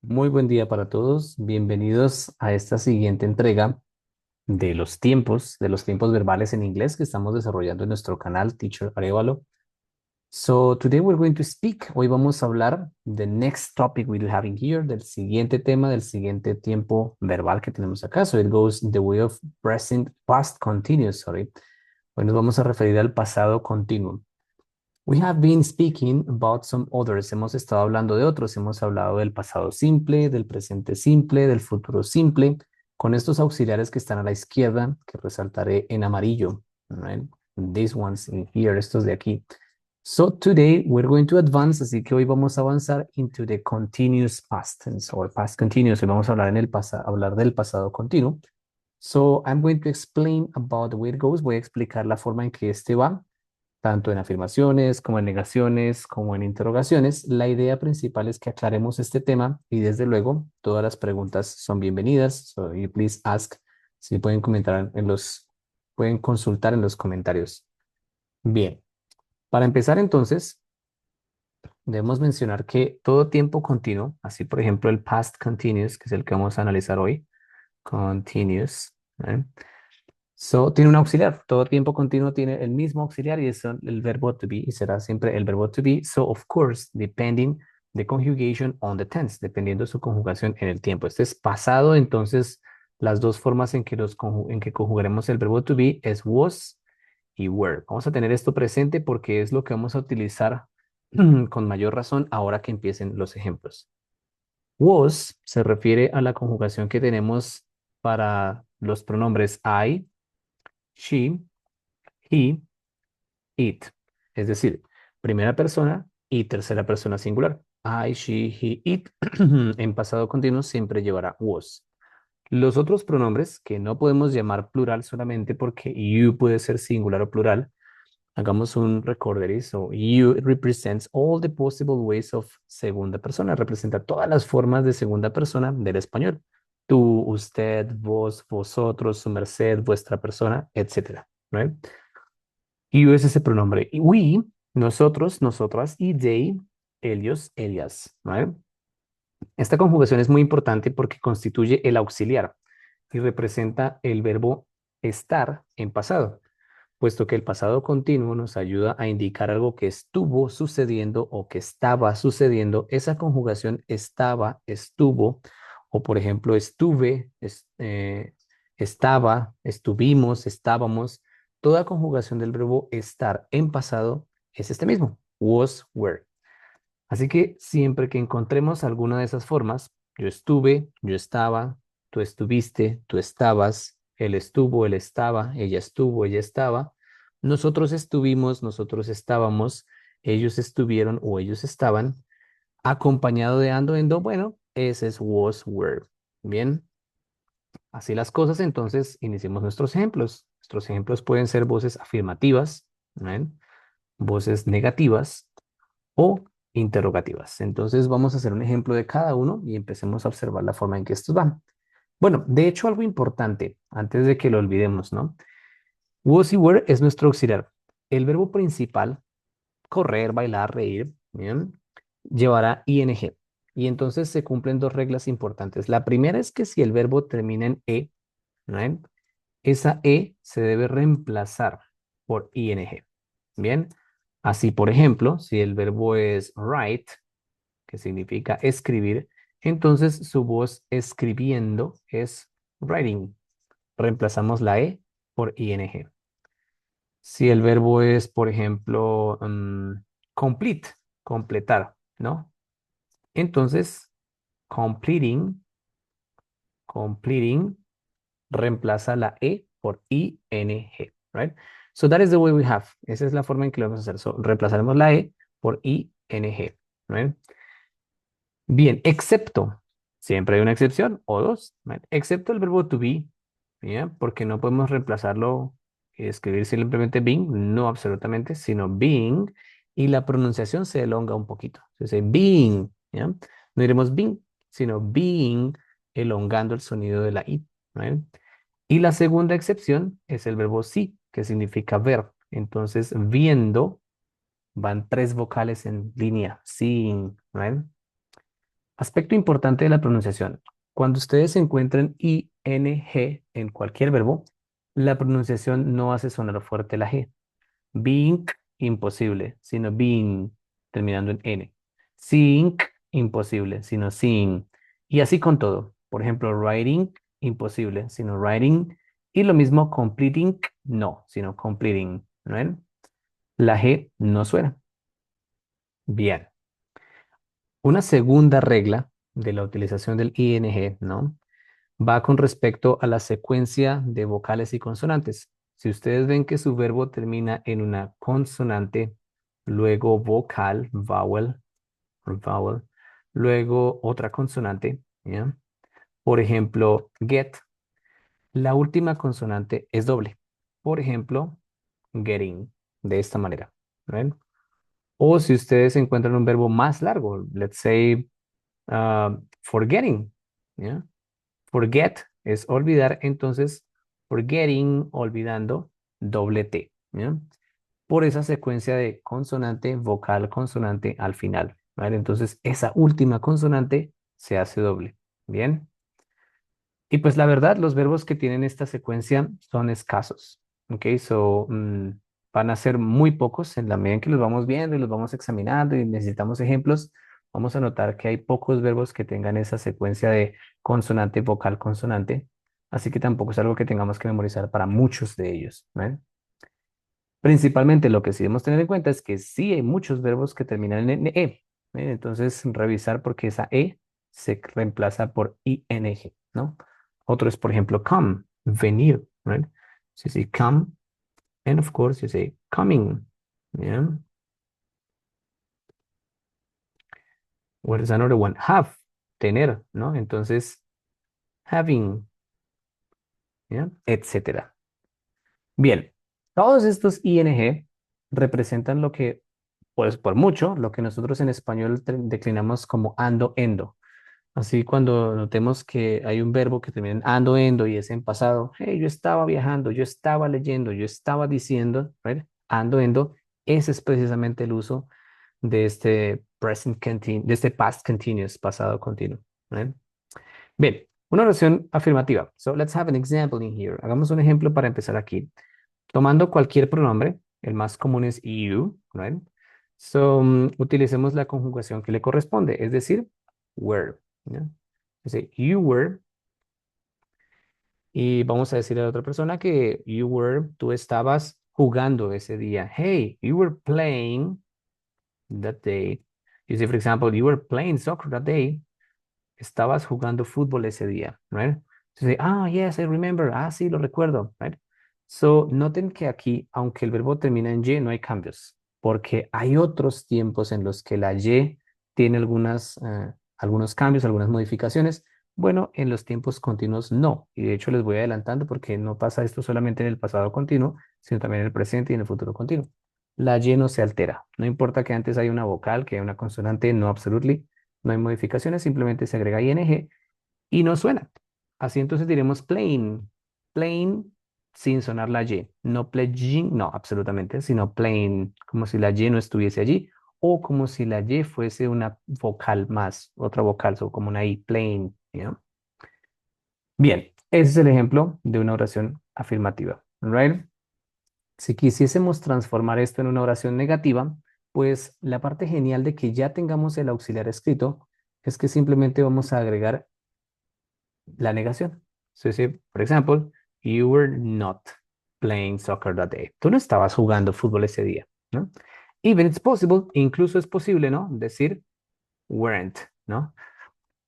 Muy buen día para todos. Bienvenidos a esta siguiente entrega de los tiempos verbales en inglés que estamos desarrollando en nuestro canal Teacher Arevalo. So today we're going to speak. Hoy vamos a hablar the next topic we're having here, del siguiente tema, del siguiente tiempo verbal que tenemos acá. So it goes the way of present past continuous, sorry. Hoy nos vamos a referir al pasado continuo. We have been speaking about some others. Hemos estado hablando de otros. Hemos hablado del pasado simple, del presente simple, del futuro simple, con estos auxiliares que están a la izquierda, que resaltaré en amarillo. All right? These ones in here, estos de aquí. So today we're going to advance, así que hoy vamos a avanzar into the continuous past tense or past continuous. Hoy vamos a hablar hablar del pasado continuo. So I'm going to explain about the way it goes. Voy a explicar la forma en que este va tanto en afirmaciones como en negaciones, como en interrogaciones. La idea principal es que aclaremos este tema y desde luego todas las preguntas son bienvenidas. So you please ask, si pueden comentar pueden consultar en los comentarios. Bien, para empezar entonces, debemos mencionar que todo tiempo continuo, así por ejemplo el past continuous, que es el que vamos a analizar hoy, continuous, ¿eh? So, tiene un auxiliar. Todo tiempo continuo tiene el mismo auxiliar y es el verbo to be y será siempre el verbo to be. So, of course, depending the conjugation on the tense, dependiendo de su conjugación en el tiempo. Este es pasado, entonces las dos formas en que conjugaremos el verbo to be es was y were. Vamos a tener esto presente porque es lo que vamos a utilizar con mayor razón ahora que empiecen los ejemplos. Was se refiere a la conjugación que tenemos para los pronombres I, she, he, it. Es decir, primera persona y tercera persona singular. I, she, he, it. En pasado continuo siempre llevará was. Los otros pronombres que no podemos llamar plural solamente porque you puede ser singular o plural. Hagamos un recorderis. So you represents all the possible ways of segunda persona. Representa todas las formas de segunda persona del español. Tú, usted, vos, vosotros, su merced, vuestra persona, etcétera. ¿Right? You es ese pronombre. Y we, nosotros, nosotras, y they, ellos, ellas. ¿Vale? Esta conjugación es muy importante porque constituye el auxiliar y representa el verbo estar en pasado, puesto que el pasado continuo nos ayuda a indicar algo que estuvo sucediendo o que estaba sucediendo. Esa conjugación estaba, estuvo, o por ejemplo, estaba, estuvimos, estábamos. Toda conjugación del verbo estar en pasado es este mismo, was, were. Así que siempre que encontremos alguna de esas formas, yo estuve, yo estaba, tú estuviste, tú estabas, él estuvo, él estaba, ella estuvo, ella estaba, nosotros estuvimos, nosotros estábamos, ellos estuvieron o ellos estaban, acompañado de ando, endo, bueno, ese es was, were. Bien, así las cosas, entonces iniciemos nuestros ejemplos. Nuestros ejemplos pueden ser voces afirmativas, ¿ven? Voces negativas o interrogativas. Entonces vamos a hacer un ejemplo de cada uno y empecemos a observar la forma en que estos van. Bueno, de hecho algo importante, antes de que lo olvidemos, ¿no? Was y were es nuestro auxiliar. El verbo principal, correr, bailar, reír, ¿bien? Llevará ing. Y entonces se cumplen dos reglas importantes. La primera es que si el verbo termina en e, ¿no? Esa e se debe reemplazar por ing. Bien, así por ejemplo, si el verbo es write, que significa escribir, entonces su voz escribiendo es writing. Reemplazamos la E por ing. Si el verbo es, por ejemplo, complete, completar, ¿no? Entonces, completing, completing, reemplaza la E por ing, right? So that is the way we have. Esa es la forma en que lo vamos a hacer. So, reemplazaremos la E por ing, right? Bien, excepto, siempre hay una excepción o dos, ¿vale? Excepto el verbo to be, ¿ya? Porque no podemos reemplazarlo y escribir simplemente being, no absolutamente, sino being, y la pronunciación se elonga un poquito. Se dice being, ¿ya? No diremos being, sino being, elongando el sonido de la I, ¿vale? Y la segunda excepción es el verbo see, que significa ver. Entonces, viendo, van tres vocales en línea, seeing, ¿vale? Aspecto importante de la pronunciación. Cuando ustedes encuentren ing en cualquier verbo, la pronunciación no hace sonar fuerte la G. Being, imposible, sino being, terminando en N. Seeing, imposible, sino seeing. Y así con todo. Por ejemplo, writing, imposible, sino writing. Y lo mismo completing, no, sino completing. ¿No ven? La G no suena. Bien. Una segunda regla de la utilización del ing, ¿no? Va con respecto a la secuencia de vocales y consonantes. Si ustedes ven que su verbo termina en una consonante, luego vocal, vowel, vowel, luego otra consonante, ¿ya? Por ejemplo, get, la última consonante es doble. Por ejemplo, getting, de esta manera. ¿Ven? O si ustedes encuentran un verbo más largo, let's say forgetting, ¿ya? Forget es olvidar, entonces forgetting, olvidando, doble T, ¿ya? Por esa secuencia de consonante, vocal, consonante al final, ¿vale? Entonces esa última consonante se hace doble, ¿bien? Y pues la verdad, los verbos que tienen esta secuencia son escasos, ¿ok? Van a ser muy pocos en la medida en que los vamos viendo y los vamos examinando y necesitamos ejemplos. Vamos a notar que hay pocos verbos que tengan esa secuencia de consonante, vocal, consonante. Así que tampoco es algo que tengamos que memorizar para muchos de ellos, ¿vale? Principalmente lo que sí debemos tener en cuenta es que sí hay muchos verbos que terminan en E. Entonces, revisar porque esa E se reemplaza por ing, ¿no? Otro es, por ejemplo, come, venir, right? So you say come, and of course you say coming. Yeah. What is another one? Have, tener, ¿no? Entonces, having, ¿ya? Etcétera. Bien, todos estos ing representan lo que, pues por mucho, lo que nosotros en español declinamos como ando, endo. Así cuando notemos que hay un verbo que termina en ando, endo y es en pasado, hey, yo estaba viajando, yo estaba leyendo, yo estaba diciendo, right? Ando, endo, ese es precisamente el uso de este de este past continuous, pasado continuo, right? Bien, una oración afirmativa. So let's have an example in here. Hagamos un ejemplo para empezar aquí. Tomando cualquier pronombre, el más común es you, right? Utilicemos la conjugación que le corresponde, es decir, were, ¿ya? Dice, you were, y vamos a decirle a la otra persona que you were, tú estabas jugando ese día. Hey, you were playing that day. You say, for example, you were playing soccer that day. Estabas jugando fútbol ese día, right? So say, yes, I remember. Sí, lo recuerdo, right? So, noten que aquí, aunque el verbo termina en y, no hay cambios, porque hay otros tiempos en los que la y tiene algunos cambios, algunas modificaciones. Bueno, en los tiempos continuos no. Y de hecho les voy adelantando porque no pasa esto solamente en el pasado continuo, sino también en el presente y en el futuro continuo. La y no se altera. No importa que antes haya una vocal, que haya una consonante, no absolutely. No hay modificaciones, simplemente se agrega ing y no suena. Así entonces diremos plain, plain sin sonar la y. No playing, no, absolutamente, sino plain, como si la y no estuviese allí o como si la y fuese una vocal más, otra vocal, o como una i, plain, ¿no? Bien, ese es el ejemplo de una oración afirmativa, right? Si quisiésemos transformar esto en una oración negativa, pues la parte genial de que ya tengamos el auxiliar escrito es que simplemente vamos a agregar la negación. So, si, por ejemplo, you were not playing soccer that day. Tú no estabas jugando fútbol ese día, ¿no? Even it's possible, incluso es posible, ¿no? Decir weren't, ¿no?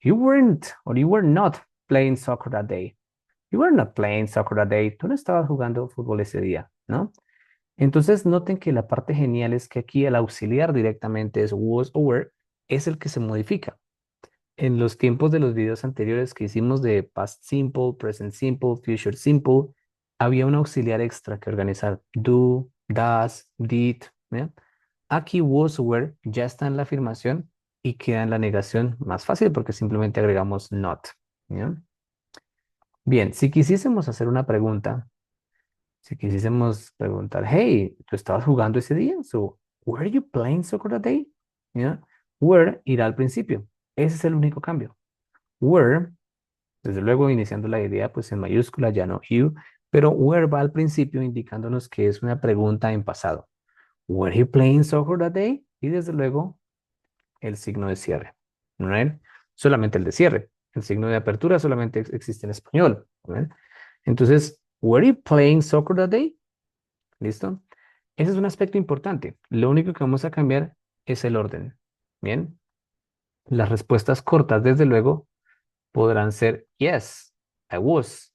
You weren't or you were not playing soccer that day. You were not playing soccer that day. Tú no estabas jugando fútbol ese día, ¿no? Entonces noten que la parte genial es que aquí el auxiliar directamente es was o were, es el que se modifica. En los tiempos de los videos anteriores que hicimos de past simple, present simple, future simple, había un auxiliar extra que organizar. Do, does, did. ¿Ya? Aquí was o were ya está en la afirmación y queda en la negación más fácil porque simplemente agregamos not. ¿Ya? Bien, si quisiésemos hacer una pregunta, si quisiésemos preguntar, hey, ¿tú estabas jugando ese día? So, were you playing soccer that day? ¿Ya? Were irá al principio. Ese es el único cambio. Were, desde luego iniciando la idea pues en mayúscula, ya no you, pero were va al principio indicándonos que es una pregunta en pasado. Were you playing soccer that day? Y desde luego el signo de cierre. ¿Right? Solamente el de cierre. El signo de apertura solamente existe en español. ¿Right? Entonces, were you playing soccer that day? ¿Listo? Ese es un aspecto importante. Lo único que vamos a cambiar es el orden. Bien. Las respuestas cortas, desde luego, podrán ser yes, I was,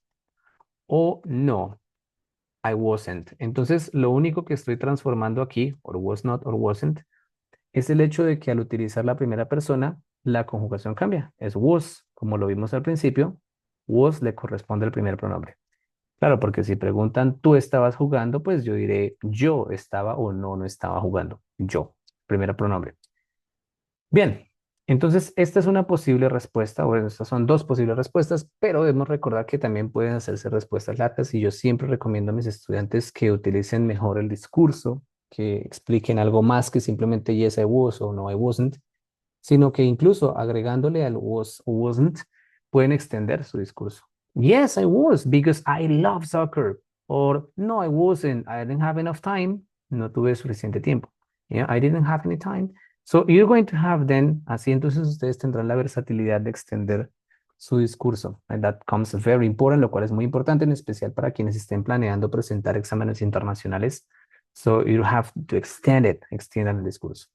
o no, I wasn't. Entonces, lo único que estoy transformando aquí, or was not, or wasn't, es el hecho de que al utilizar la primera persona, la conjugación cambia. Es was, como lo vimos al principio, was le corresponde al primer pronombre. Claro, porque si preguntan, ¿tú estabas jugando? Pues yo diré, yo estaba o no, no estaba jugando. Yo, primer pronombre. Bien, entonces esta es una posible respuesta, o estas son dos posibles respuestas, pero debemos recordar que también pueden hacerse respuestas largas y yo siempre recomiendo a mis estudiantes que utilicen mejor el discurso, que expliquen algo más que simplemente yes, I was o no, I wasn't, sino que incluso agregándole al was o wasn't, pueden extender su discurso. Yes, I was because I love soccer. Or no, I wasn't. I didn't have enough time. No tuve suficiente tiempo. Yeah, I didn't have any time. So you're going to have then, así entonces ustedes tendrán la versatilidad de extender su discurso. And that comes very important, lo cual es muy importante, en especial para quienes estén planeando presentar exámenes internacionales. So you have to extend it, extiendan el discurso.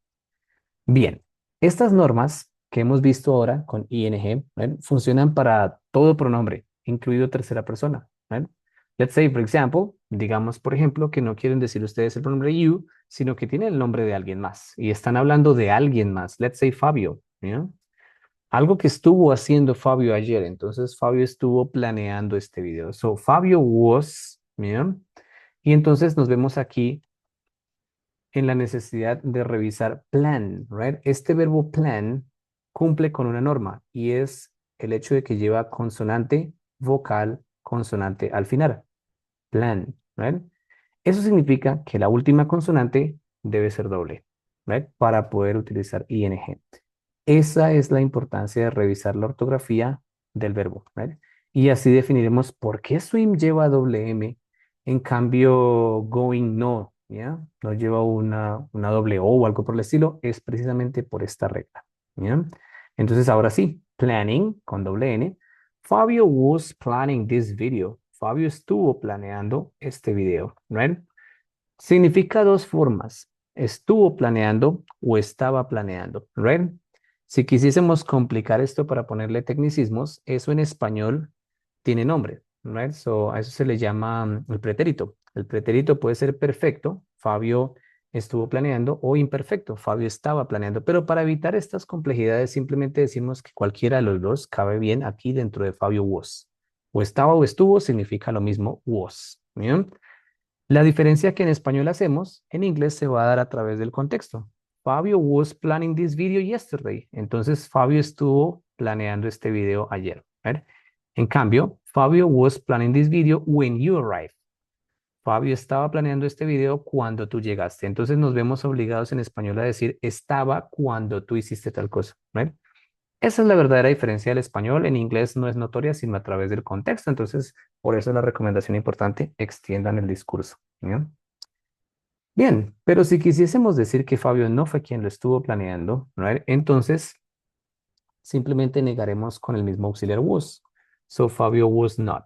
Bien, estas normas que hemos visto ahora con ing, ¿ven? Funcionan para todo pronombre, incluido tercera persona. ¿Ven? Let's say, for example, digamos, por ejemplo, que no quieren decir ustedes el pronombre you, sino que tienen el nombre de alguien más y están hablando de alguien más. Let's say Fabio, ¿ya? Algo que estuvo haciendo Fabio ayer. Entonces, Fabio estuvo planeando este video. So, Fabio was, ¿ya? Y entonces nos vemos aquí en la necesidad de revisar plan, right? Este verbo plan cumple con una norma y es el hecho de que lleva consonante, vocal, consonante al final. Plan, right? Eso significa que la última consonante debe ser doble, right? Para poder utilizar ing. Esa es la importancia de revisar la ortografía del verbo, right? Y así definiremos por qué swim lleva doble M, en cambio going no, ¿ya? No lleva una doble O o algo por el estilo, es precisamente por esta regla, ¿ya? Entonces ahora sí, planning con doble N. Fabio was planning this video. Fabio estuvo planeando este video, right? Significa dos formas. Estuvo planeando o estaba planeando, right? Si quisiésemos complicar esto para ponerle tecnicismos, eso en español tiene nombre, right? So, a eso se le llama el pretérito. El pretérito puede ser perfecto, Fabio estuvo planeando, o imperfecto, Fabio estaba planeando. Pero para evitar estas complejidades, simplemente decimos que cualquiera de los dos cabe bien aquí dentro de Fabio was. O estaba o estuvo significa lo mismo was. ¿Bien? La diferencia que en español hacemos, en inglés se va a dar a través del contexto. Fabio was planning this video yesterday. Entonces, Fabio estuvo planeando este video ayer. ¿Ver? En cambio, Fabio was planning this video when you arrived. Fabio estaba planeando este video cuando tú llegaste. Entonces, nos vemos obligados en español a decir estaba cuando tú hiciste tal cosa. ¿Ver? Esa es la verdadera diferencia del español. En inglés no es notoria, sino a través del contexto. Entonces, por eso es la recomendación importante, extiendan el discurso. ¿Bien? Bien, pero si quisiésemos decir que Fabio no fue quien lo estuvo planeando, right? Entonces simplemente negaremos con el mismo auxiliar was. So Fabio was not,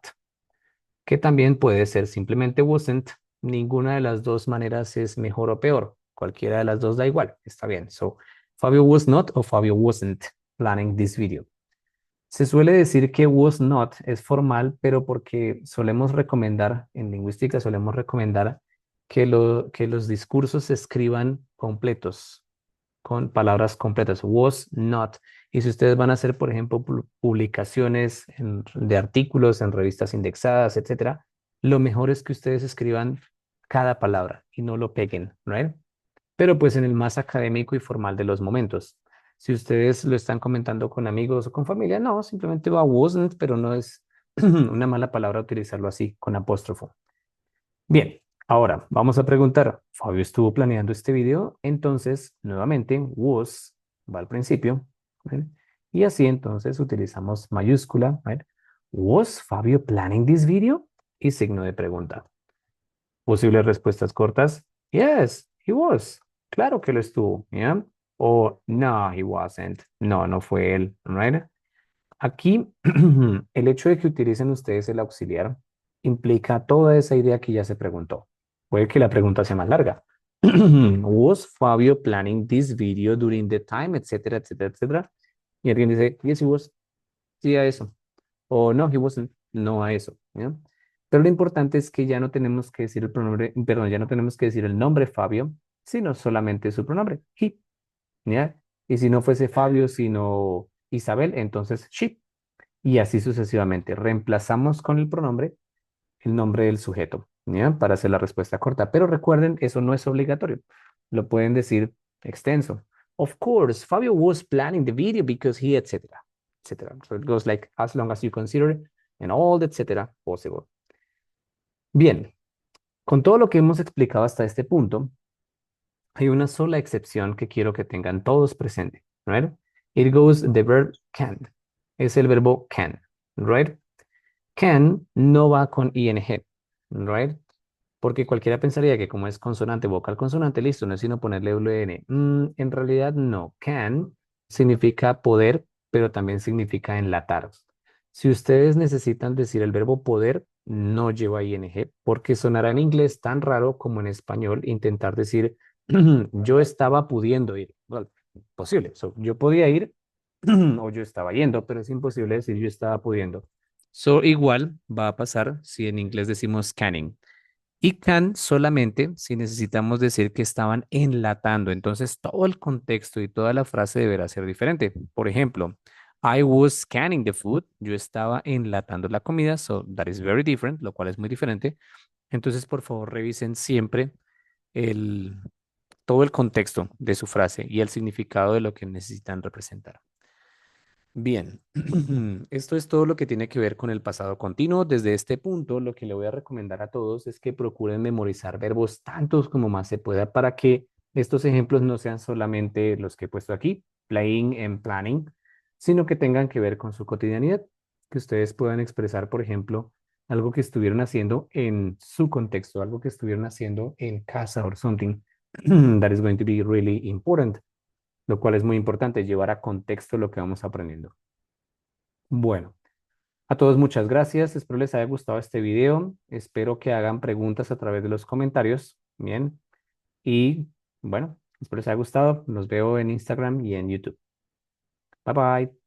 que también puede ser simplemente wasn't. Ninguna de las dos maneras es mejor o peor. Cualquiera de las dos da igual. Está bien. So Fabio was not o Fabio wasn't planning this video. Se suele decir que was not es formal, pero porque solemos recomendar, en lingüística solemos recomendar que los discursos se escriban completos, con palabras completas. Was not. Y si ustedes van a hacer, por ejemplo, publicaciones de artículos en revistas indexadas, etcétera, lo mejor es que ustedes escriban cada palabra y no lo peguen, ¿right? Pero pues en el más académico y formal de los momentos. Si ustedes lo están comentando con amigos o con familia, no, simplemente va wasn't, pero no es una mala palabra utilizarlo así, con apóstrofo. Bien, ahora vamos a preguntar, ¿Fabio estuvo planeando este video? Entonces, nuevamente, was va al principio, ¿ven? Y así entonces utilizamos mayúscula, right? Was Fabio planning this video? Y signo de pregunta. Posibles respuestas cortas. Yes, he was. Claro que lo estuvo, ¿ya? O no, he wasn't. No, no fue él, right? Aquí, el hecho de que utilicen ustedes el auxiliar implica toda esa idea que ya se preguntó. Puede que la pregunta sea más larga. Was Fabio planning this video during the time, etcétera, etcétera, etcétera? Y alguien dice, yes, he was. Sí, a eso. O no, he wasn't. No a eso. ¿Ya? Pero lo importante es que ya no tenemos que decir el pronombre, perdón, ya no tenemos que decir el nombre Fabio, sino solamente su pronombre, he. ¿Ya? Y si no fuese Fabio, sino Isabel, entonces she. Y así sucesivamente. Reemplazamos con el pronombre el nombre del sujeto, ¿ya? Para hacer la respuesta corta. Pero recuerden, eso no es obligatorio. Lo pueden decir extenso. Of course, Fabio was planning the video because he, etcétera, etcétera. So it goes like as long as you consider and all the etcétera possible. Bien, con todo lo que hemos explicado hasta este punto, hay una sola excepción que quiero que tengan todos presente, right? It goes the verb can. Es el verbo can, right? Can no va con ing, right? Porque cualquiera pensaría que como es consonante, vocal, consonante, listo, no es sino ponerle WN. En realidad no. Can significa poder, pero también significa enlatar. Si ustedes necesitan decir el verbo poder, no lleva ing, porque sonará en inglés tan raro como en español intentar decir yo estaba pudiendo ir. Well, posible. So, yo podía ir o yo estaba yendo, pero es imposible decir yo estaba pudiendo. So, igual va a pasar si en inglés decimos canning. Y can solamente si necesitamos decir que estaban enlatando. Entonces, todo el contexto y toda la frase deberá ser diferente. Por ejemplo, I was canning the food. Yo estaba enlatando la comida. So, that is very different, lo cual es muy diferente. Entonces, por favor, revisen siempre el, todo el contexto de su frase y el significado de lo que necesitan representar. Bien, esto es todo lo que tiene que ver con el pasado continuo. Desde este punto, lo que le voy a recomendar a todos es que procuren memorizar verbos tantos como más se pueda para que estos ejemplos no sean solamente los que he puesto aquí, playing and planning, sino que tengan que ver con su cotidianidad, que ustedes puedan expresar, por ejemplo, algo que estuvieron haciendo en su contexto, algo que estuvieron haciendo en casa or something that is going to be really important, lo cual es muy importante, llevar a contexto lo que vamos aprendiendo. Bueno, a todos muchas gracias. Espero les haya gustado este video. Espero que hagan preguntas a través de los comentarios. Bien. Y bueno, espero les haya gustado. Los veo en Instagram y en YouTube. Bye bye.